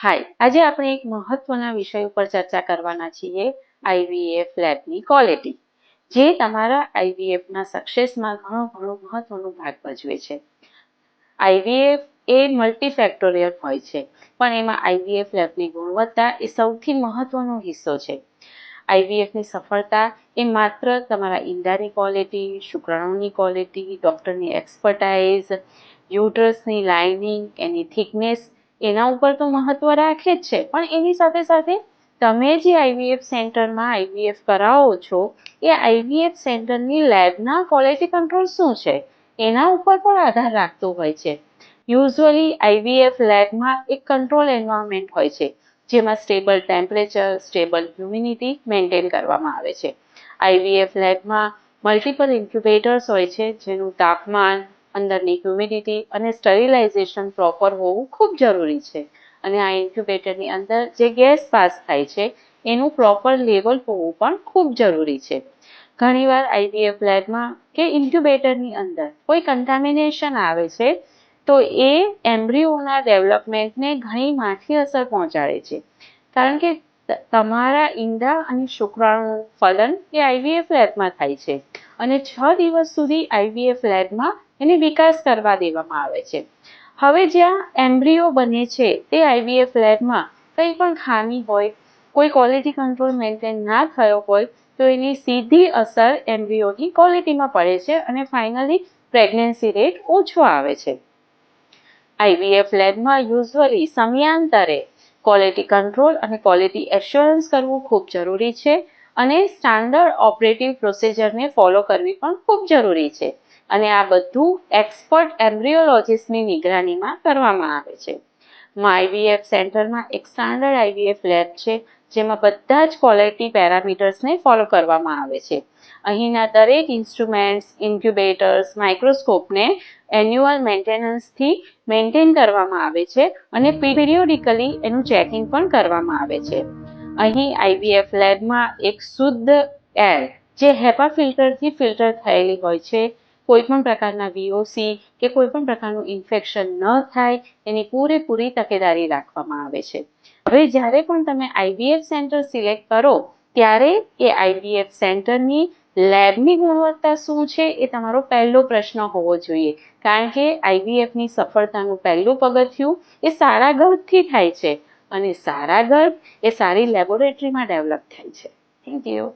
હાય, આજે આપણે એક મહત્વના વિષય ઉપર ચર્ચા કરવાના છીએ, આઈવીએફ લેબની ક્વોલિટી, જે તમારા આઈવીએફના સક્સેસમાં ઘણો મહત્વનો ભાગ ભજવે છે. આઈવીએફ એ મલ્ટીફેક્ટોરિયલ હોય છે, પણ એમાં આઈવીએફ લેબની ગુણવત્તા એ સૌથી મહત્વનો હિસ્સો છે. આઈવીએફની સફળતા એ માત્ર તમારા ઈંડાની ક્વોલિટી, શુક્રાણુની ક્વોલિટી, ડૉક્ટરની એક્સપર્ટાઇઝ, યુટરસની લાઇનિંગ, એની થિકનેસ એના ઉપર તો મહત્વ રાખે જ છે, પણ એની સાથે તમે જે આઈવીએફ સેન્ટરમાં આઈવીએફ કરાવો છો એ આઈવીએફ સેન્ટરની લેબના ક્વોલિટી કંટ્રોલ શું છે એના ઉપર પણ આધાર રાખતો હોય છે. યુઝ્યુઅલી આઈવીએફ લેબમાં એક કંટ્રોલ એન્વાયરમેન્ટ હોય છે, જેમાં stable temperature, stable humidity maintain કરવામાં આવે છે. આઈવીએફ લેબમાં મલ્ટિપલ ઇન્ક્યુબેટર્સ હોય છે, જેનું તાપમાન, અંદરની હ્યુમિડિટી અને સ્ટરીલાઇઝેશન પ્રોપર હોવું ખૂબ જરૂરી છે. અને આ ઇન્ક્યુબેટરની અંદર જે ગેસ પાસ થાય છે એનું પ્રોપર લેવલ હોવું પણ ખૂબ જરૂરી છે. ઘણીવાર આઈવીએફ લેબમાં કે ઇન્ક્યુબેટરની અંદર કોઈ કન્ટામિનેશન આવે છે તો એ એમ્બ્રિયોના ડેવલપમેન્ટને ઘણી માઠી અસર પહોંચાડે છે, કારણ કે તમારા ઈંડા અને શુક્રાણુ ફલન એ આઈવીએફ લેબમાં થાય છે અને 6 દિવસ સુધી આઈવીએફ લેબમાં એની વિકાસ કરવા દેવામાં આવે છે. હવે જ્યાં એમ્બ્રિયો બને છે તે આઈવીએફ લેબમાં કંઈ પણ ખામી હોય, કોઈ ક્વોલિટી કંટ્રોલ મેન્ટેન ના થયો હોય તો એની સીધી અસર એમ્બ્રિયોની ક્વોલિટીમાં પડે છે અને ફાઇનલી પ્રેગ્નન્સી રેટ ઓછો આવે છે. આઈવીએફ લેબમાં યુઝ્યુઅલી સમયાંતરે ક્વોલિટી કંટ્રોલ અને ક્વોલિટી એશ્યોરન્સ કરવું ખૂબ જરૂરી છે અને સ્ટાન્ડર્ડ ઓપરેટિવ પ્રોસિજરને ફોલો કરવી પણ ખૂબ જરૂરી છે. અને આ બધું એક્સપર્ટ એમ્બ્રિયોલોજિસ્ટની નિગરાનીમાં કરવામાં આવે છે. આઈવીએફ સેન્ટરમાં એક સ્ટાન્ડર્ડ આઈવીએફ લેબ છે, જેમાં બધા જ ક્વોલિટી પેરામીટર્સને ફોલો કરવામાં આવે છે. અહીંના દરેક ઇન્સ્ટ્રુમેન્ટ્સ, ઇન્ક્યુબેટર્સ, માઇક્રોસ્કોપને એન્યુઅલ મેન્ટેનન્સથી મેન્ટેન કરવામાં આવે છે અને પીરિયોડિકલી એનું ચેકિંગ પણ કરવામાં આવે છે. અહીં આઈવીએફ લેબમાં એક શુદ્ધ એર જે હેપા ફિલ્ટરથી ફિલ્ટર થયેલી હોય છે, કોઈ પણ પ્રકારના વીઓસી કે કોઈ પણ પ્રકારનું ઇન્ફેક્શન ન થાય એની પૂરેપૂરી તકેદારી રાખવામાં આવે છે. હવે જ્યારે પણ તમે આઈવીએફ સેન્ટર સિલેક્ટ કરો ત્યારે એ આઈવીએફ સેન્ટરની લેબની ગુણવત્તા શું છે એ તમારો પહેલો પ્રશ્ન હોવો જોઈએ, કારણ કે આઈવીએફની સફળતાનું પહેલું પગથિયું એ સારા ગર્ભથી થાય છે અને સારા ગર્ભ એ સારી લેબોરેટરીમાં ડેવલપ થાય છે. Thank you.